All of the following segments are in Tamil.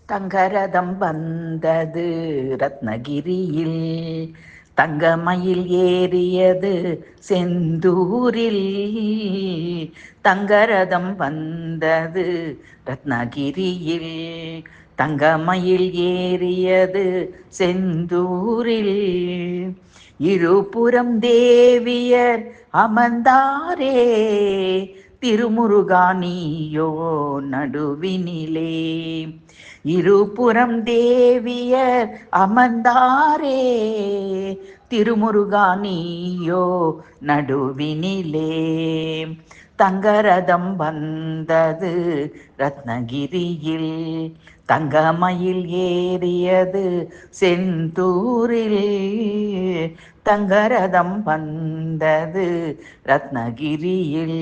தங்கரதம் வந்தது ரத்னகிரியில், தங்கமயில் ஏறியது செந்தூரில். தங்கரதம் வந்தது ரத்னகிரியில், தங்கமயில் ஏறியது செந்தூரில். இருபுறம் தேவியர் அமர்ந்தாரே, திருமுருகா நீயோ நடுவினிலே. இருபுறம் தேவியர் அமர்ந்தாரே, திருமுருகா நீயோ நடுவினிலே. தங்கரதம் வந்தது ரத்னகிரியில், தங்கமயில் ஏறியது செந்தூரில். தங்கரதம் வந்தது ரத்னகிரியில்.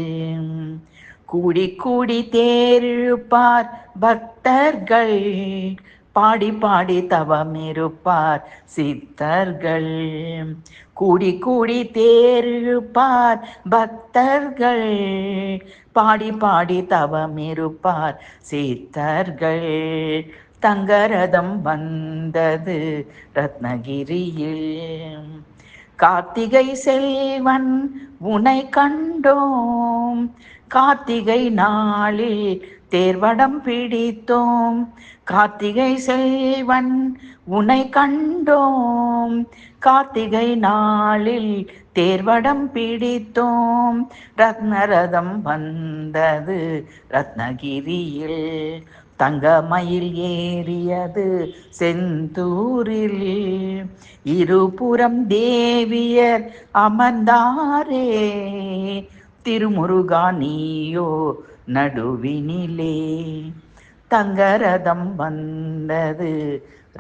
கூடி கூடி தேரிழுப்பார் பக்தர்கள், பாடி பாடி தவமிருப்பார் சித்தர்கள். கூடி கூடி தேரிழுப்பார் பக்தர்கள், பாடி பாடி தவமிருப்பார் சித்தர்கள். தங்கரதம் வந்தது ரத்னகிரியில். கார்த்திகை செல்வன் உனை கண்டோம், கார்த்திகை நாளில் தேர்வடம் பிடித்தோம். கார்த்திகை செல்வன் உனை கண்டோம், கார்த்திகை நாளில் தேர்வடம் பிடித்தோம். ரத்னரதம் வந்தது ரத்னகிரியில், தங்கமயில் ஏறியது செந்தூரில். இருபுறம் தேவியர் அமர்ந்தாரே, திருமுருகா நீயோ நடுவினிலே. தங்கரதம் வந்தது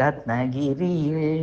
ரத்னகிரியில்.